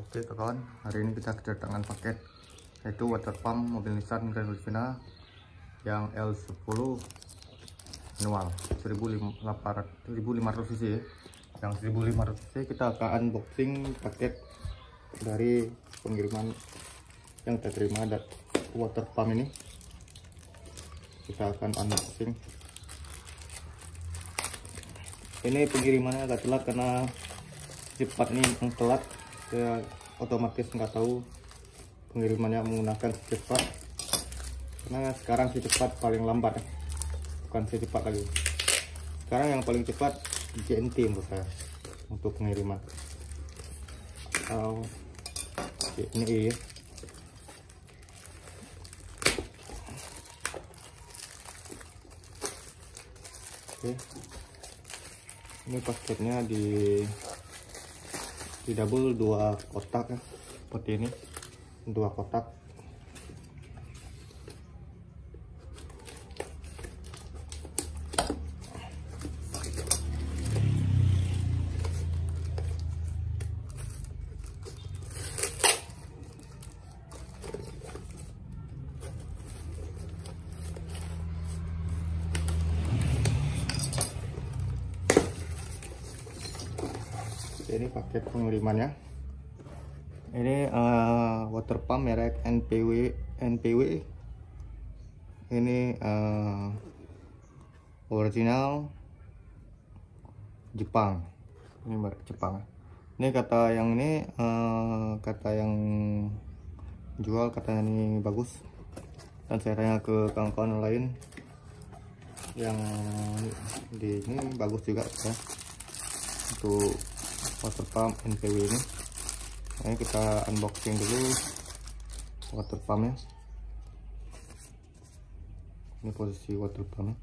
Oke kawan, hari ini kita kedatangan paket yaitu water pump mobil Nissan Grand Livina yang L10 manual 1500 cc ya. Yang 1500 cc kita akan unboxing paket dari pengiriman yang kita terima dari water pump ini. Kita akan unboxing. Ini pengirimannya agak telat karena cepat ini yang telat. Saya otomatis nggak tahu pengirimannya menggunakan secepat, karena sekarang secepat paling lambat ya. Bukan secepat lagi, sekarang yang paling cepat JNT menurut saya untuk pengiriman. Ini ya. Oke, ini paketnya di double 2 kotak ya, seperti ini 2 kotak. Ini paket pengirimannya. Ini water pump merek NPW. Ini original Jepang. Ini merek Jepang. Ini kata yang ini kata yang jual katanya ini bagus, dan saya tanya ke kawan-kawan lain yang di ini bagus juga ya untuk water pump NPW ini. Nah, kita unboxing dulu water pumpnya. Ini posisi water pumpnya.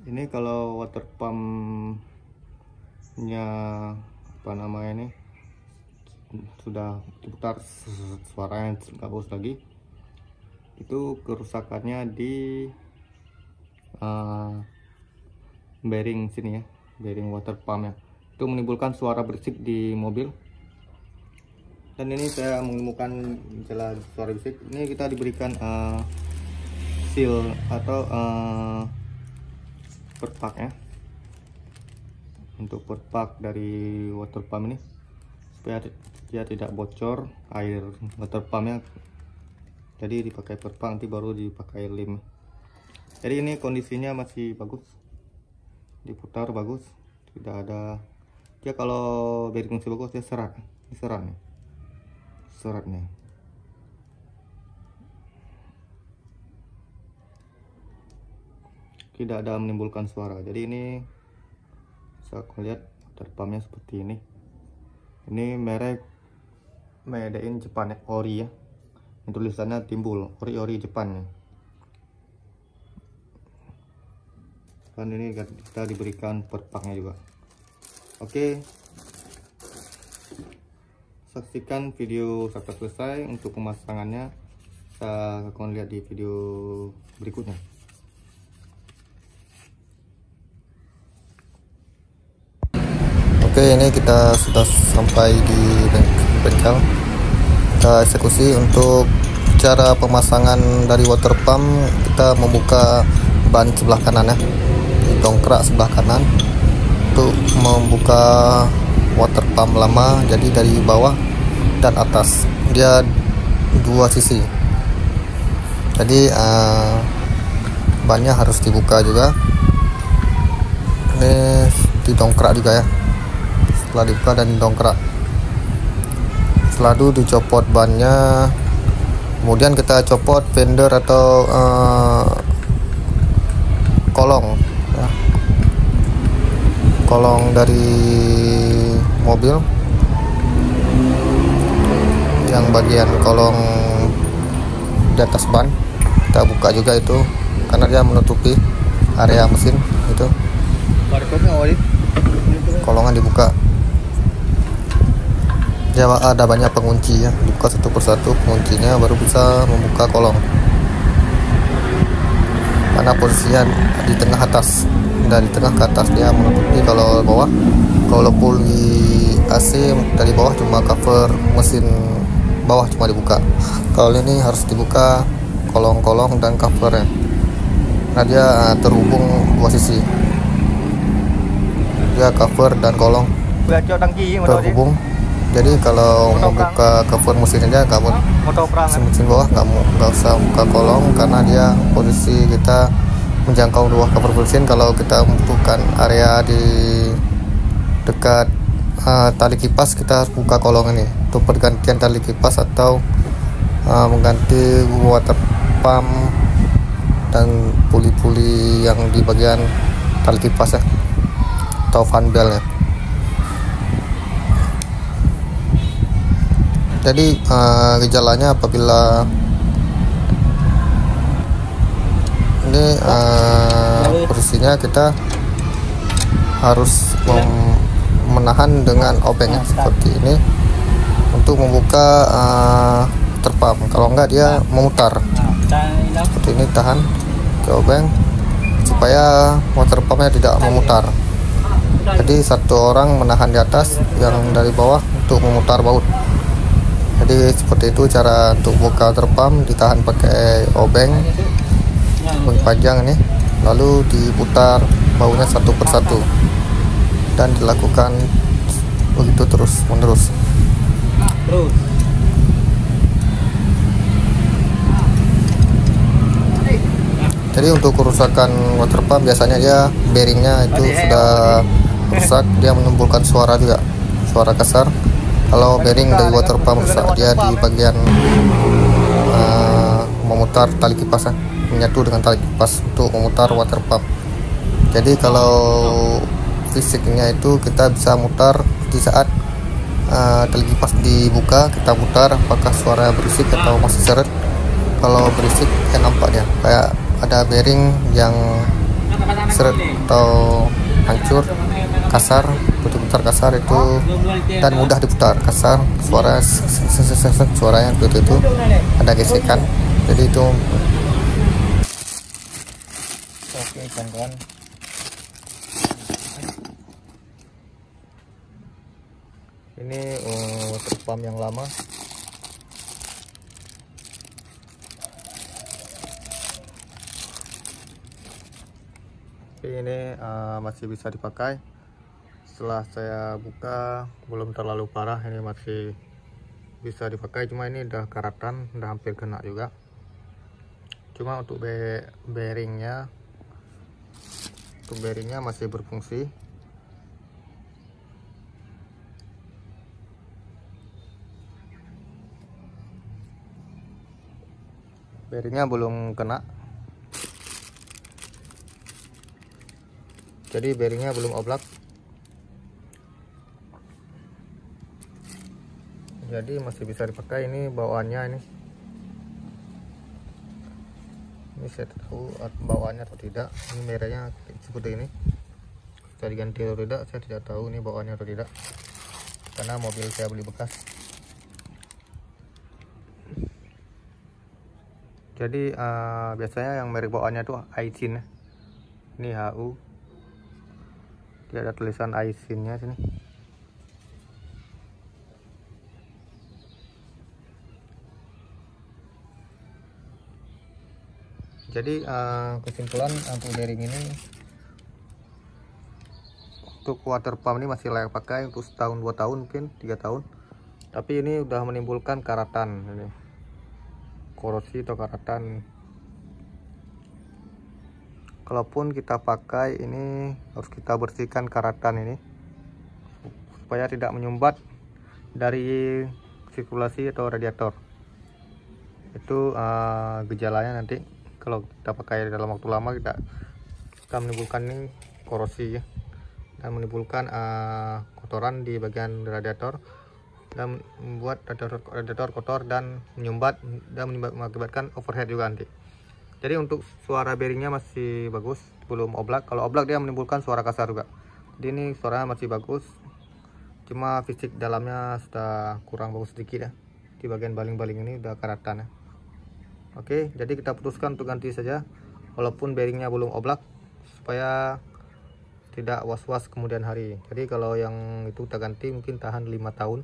Ini kalau water pumpnya apa namanya ini sudah diputar suaranya nggak bagus lagi, itu kerusakannya di bearing sini ya, bearing water pump ya, itu menimbulkan suara berisik di mobil. Dan ini saya menemukan celah suara berisik ini. Kita diberikan seal atau perpak ya, untuk perpak dari water pump ini supaya dia tidak bocor air water pumpnya. Jadi dipakai perpak, nanti baru dipakai lem. Jadi ini kondisinya masih bagus, diputar bagus, tidak ada dia. Kalau bearing masih bagus, dia serat nih, seratnya. Tidak ada menimbulkan suara. Jadi ini saya lihat water pumpnya seperti ini. Ini merek Made in Japan ya, ori ya. Ini tulisannya timbul ori Jepang ya. Dan ini kita diberikan perpaknya juga. Oke, saksikan video sampai selesai untuk pemasangannya. Kita akan lihat di video berikutnya. Oke, ini kita sudah sampai di bengkel. Kita eksekusi untuk cara pemasangan dari water pump. Kita membuka ban sebelah kanan ya, dongkrak sebelah kanan untuk membuka water pump lama. Jadi dari bawah dan atas, dia 2 sisi. Jadi bannya harus dibuka juga. Ini didongkrak juga ya. Setelah dibuka dan didongkrak, setelah itu dicopot bannya, kemudian kita copot fender atau kolong ya, kolong dari mobil, yang bagian kolong di atas ban kita buka juga itu, karena dia menutupi area mesin itu. Kolongan dibuka. dia ada banyak pengunci ya, dibuka satu persatu penguncinya baru bisa membuka kolong. Karena posisinya di tengah atas, dari tengah ke atas dia menutupi. Kalau bawah, kalau full di AC dari bawah cuma cover mesin bawah cuma dibuka. Kalau ini harus dibuka kolong-kolong dan covernya. Nah dia terhubung dua sisi, dia cover dan kolong terhubung. Jadi kalau membuka cover mesinnya kamu mesin bawah nggak usah buka kolong, karena dia posisi kita menjangkau dua cover mesin. Kalau kita membutuhkan area di dekat tali kipas, kita harus buka kolong ini untuk pergantian tali kipas atau mengganti water pump dan puli-puli yang di bagian tali kipas ya, atau fan bell ya. Jadi gejalanya apabila ini posisinya kita harus menahan dengan obengnya seperti ini untuk membuka terpam. Kalau enggak dia memutar. Seperti ini, tahan ke obeng supaya water pumpnya tidak memutar. Jadi satu orang menahan di atas, yang dari bawah untuk memutar baut. Jadi seperti itu cara untuk buka water pump, ditahan pakai obeng panjang ini, lalu diputar baunya satu persatu dan dilakukan begitu terus menerus. Jadi untuk kerusakan water pump biasanya dia bearingnya itu sudah rusak, dia menimbulkan suara juga, suara kasar. Kalau bearing dari water pump rusak, dia di bagian memutar tali kipas, menyatu dengan tali kipas untuk memutar water pump. Jadi kalau fisiknya itu kita bisa mutar di saat tali kipas dibuka, kita putar apakah suara berisik atau masih seret. Kalau berisik ya nampak dia kayak ada bearing yang seret atau hancur, kasar, putar kasar itu, dan mudah diputar kasar, suaranya seperti itu, ada gesekan. Jadi itu oke kawan-kawan. Ini water pump yang lama. Ini masih bisa dipakai. Setelah saya buka belum terlalu parah, ini masih bisa dipakai. Cuma ini udah karatan, udah hampir kena juga. Cuma untuk bearingnya masih berfungsi. Bearingnya belum kena, jadi bearingnya belum oblak, jadi masih bisa dipakai. Ini bawaannya ini saya tahu bawaannya atau tidak. Ini merahnya seperti ini, bisa diganti atau tidak saya tidak tahu ini bawaannya atau tidak, karena mobil saya beli bekas. Jadi biasanya yang merek bawaannya tuh Aisin. Ini HU, dia ada tulisan Aisinnya sini. Jadi kesimpulan untuk bearing ini, untuk water pump ini masih layak pakai untuk setahun, 2 tahun, mungkin 3 tahun. Tapi ini udah menimbulkan karatan, ini korosi atau karatan. Kalaupun kita pakai ini harus kita bersihkan karatan ini supaya tidak menyumbat dari sirkulasi atau radiator. Itu gejalanya nanti kalau kita pakai dalam waktu lama, kita menimbulkan ini korosi ya, dan menimbulkan kotoran di bagian radiator dan membuat radiator kotor dan menyumbat dan mengakibatkan overheat juga nanti. Jadi untuk suara bearingnya masih bagus, belum oblak. Kalau oblak dia menimbulkan suara kasar juga. Jadi ini suaranya masih bagus, cuma fisik dalamnya sudah kurang bagus sedikit ya. Di bagian baling-baling ini udah karatan ya. Oke, jadi kita putuskan untuk ganti saja walaupun bearingnya belum oblak, supaya tidak was-was kemudian hari. Jadi kalau yang itu kita ganti mungkin tahan 5 tahun,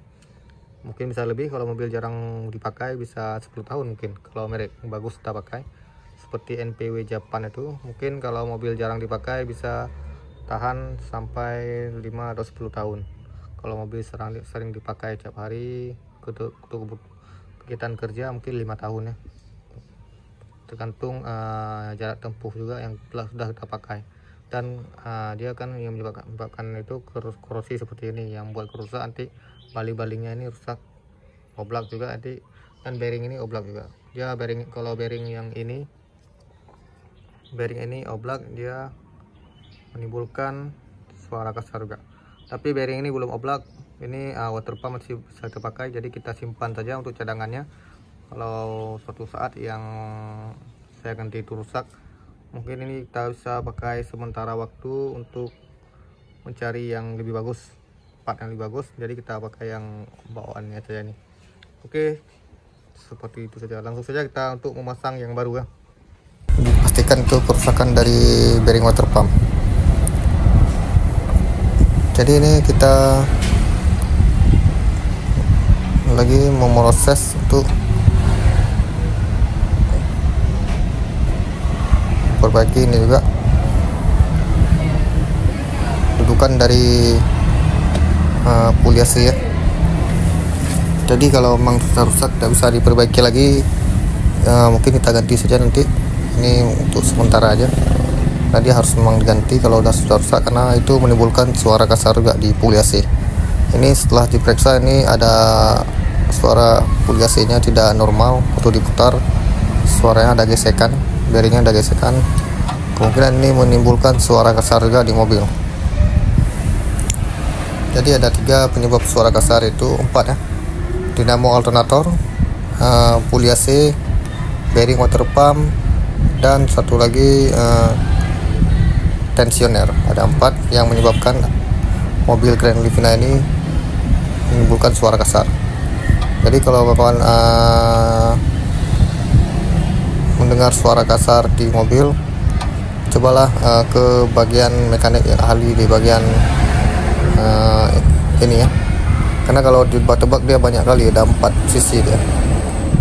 mungkin bisa lebih. Kalau mobil jarang dipakai bisa 10 tahun mungkin, kalau merek bagus kita pakai seperti NPW Japan itu. Mungkin kalau mobil jarang dipakai bisa tahan sampai 5 atau 10 tahun. Kalau mobil sering dipakai tiap hari untuk kegiatan kerja mungkin 5 tahun ya, tergantung jarak tempuh juga yang sudah kita pakai. Dan dia kan yang menyebabkan itu korosi seperti ini, yang buat kerusak nanti baling-balingnya ini rusak, oblak juga nanti, dan bearing ini oblak juga. Dia kalau bearing ini oblak, dia menimbulkan suara kasar juga. Tapi bearing ini belum oblak, ini water pump masih bisa terpakai, jadi kita simpan saja untuk cadangannya. Kalau suatu saat yang saya ganti itu rusak, mungkin ini kita bisa pakai sementara waktu untuk mencari yang lebih bagus, part yang lebih bagus. Jadi kita pakai yang bawaannya saja nih. Oke, seperti itu saja. Langsung saja kita untuk memasang yang baru ya. Pastikan itu kerusakan dari bearing water pump. Jadi ini kita lagi memproses untuk perbaiki ini juga dudukan dari puliasi ya. Jadi kalau memang sudah rusak tidak bisa diperbaiki lagi, mungkin kita ganti saja nanti. Ini untuk sementara aja. Nah, dia harus memang diganti kalau sudah rusak, karena itu menimbulkan suara kasar juga di puliasi. Ini setelah diperiksa, ini ada suara puliasinya tidak normal, waktu diputar suaranya ada gesekan, bearingnya ada gesekan. Kemungkinan ini menimbulkan suara kasar juga di mobil. Jadi ada 3 penyebab suara kasar, itu 4 ya: dinamo alternator, puliasi, bearing water pump, dan satu lagi tensioner. Ada 4 yang menyebabkan mobil Grand Livina ini menimbulkan suara kasar. Jadi kalau kawan mendengar suara kasar di mobil, cobalah ke bagian mekanik yang ahli di bagian ini ya, karena kalau ditebak dia banyak kali, ada 4 sisi dia.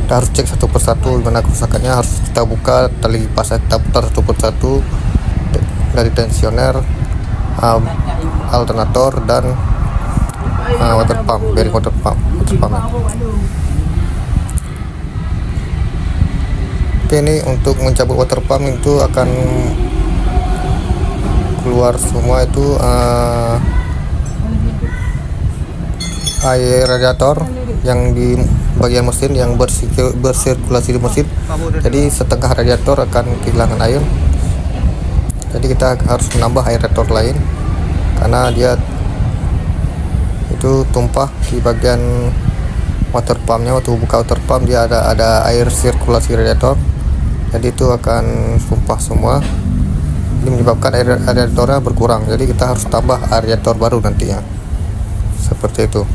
Kita harus cek satu persatu gimana kerusakannya. Harus kita buka tali lipas, kita putar satu persatu dari tensioner, alternator, dan water pump, bearing water pump. Oke, ini untuk mencabut water pump itu akan keluar semua itu air radiator yang di bagian mesin yang bersirkulasi di mesin. Jadi setengah radiator akan kehilangan air. Jadi kita harus menambah air radiator lain, karena dia itu tumpah di bagian water pumpnya. Waktu buka water pump dia ada air sirkulasi radiator, jadi itu akan tumpah semua. Ini menyebabkan air radiatornya berkurang, jadi kita harus tambah air radiator baru nantinya, seperti itu.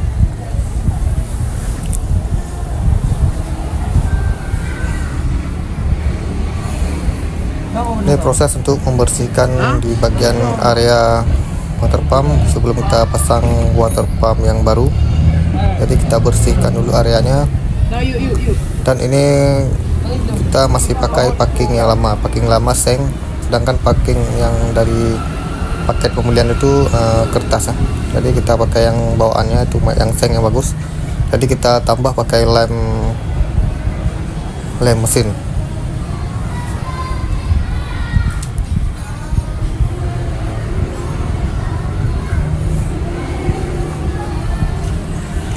Ini proses untuk membersihkan di bagian area water pump sebelum kita pasang water pump yang baru. Jadi kita bersihkan dulu areanya. Dan ini kita masih pakai packing yang lama, packing lama seng, sedangkan packing yang dari paket pembelian itu kertas ya. Jadi kita pakai yang bawaannya itu yang seng yang bagus. Jadi kita tambah pakai lem mesin.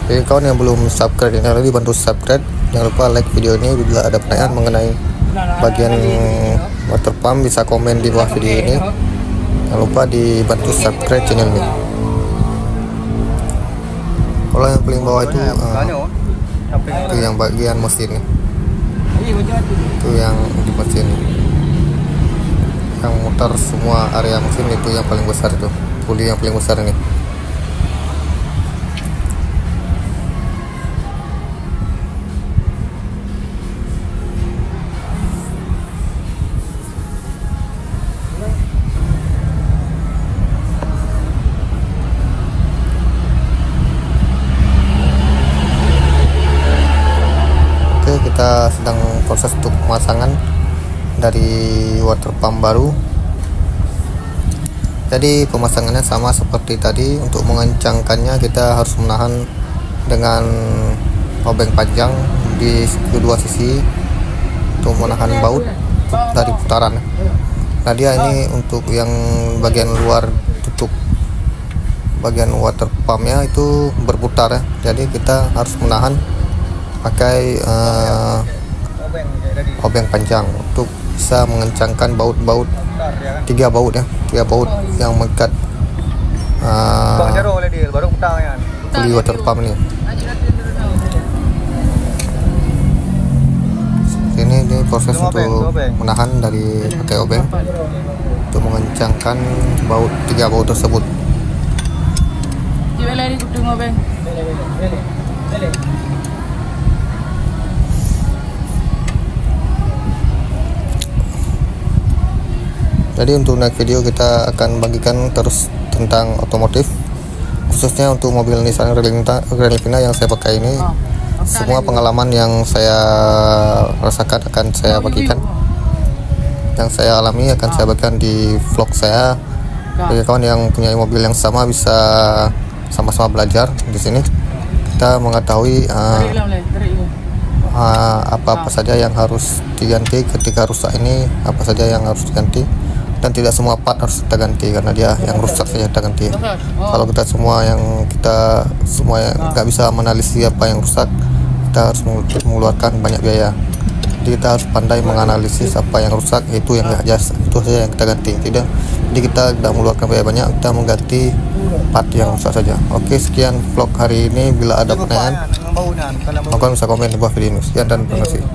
Jadi kawan yang belum subscribe ini lagi, bantu subscribe. Jangan lupa like video ini. Bila ada pertanyaan mengenai bagian water pump bisa komen di bawah video ini. Jangan lupa dibantu subscribe channel ini. Kalau yang paling bawah itu yang bagian mesin nih. Itu yang di mesin, yang muter semua area mesin, itu yang paling besar, itu puli yang paling besar ini. kita sedang proses untuk pemasangan dari water pump baru. Jadi pemasangannya sama seperti tadi. Untuk mengencangkannya kita harus menahan dengan obeng panjang di kedua sisi untuk menahan baut dari putaran. Nah dia ini untuk yang bagian luar tutup bagian water pumpnya itu berputar ya. Jadi kita harus menahan pakai obeng panjang untuk bisa mengencangkan baut-baut, 3 baut ya, 3 baut yang mengikat puli water pump ini. Ini proses untuk menahan dari pakai obeng untuk mengencangkan baut, 3 baut tersebut. Jadi untuk next video kita akan bagikan terus tentang otomotif, khususnya untuk mobil Nissan Grand Livina yang saya pakai ini. Semua pengalaman yang saya rasakan akan saya bagikan, yang saya alami akan saya bagikan di vlog saya. Bagi kawan yang punya mobil yang sama bisa sama-sama belajar di sini. Kita mengetahui apa-apa saja yang harus diganti ketika rusak ini, apa saja yang harus diganti, dan tidak semua part harus kita ganti karena dia yang rusak saja kita ganti. Kalau kita semua nggak bisa menganalisis apa yang rusak, kita harus mengeluarkan banyak biaya. Jadi kita harus pandai menganalisis apa yang rusak, itu yang nggak jas, itu saja yang kita ganti. Jadi kita tidak mengeluarkan biaya banyak, kita mengganti part yang rusak saja. Oke, sekian vlog hari ini. Bila ada pertanyaan, maka bisa komen di bawah video ini. Sekian dan terima kasih.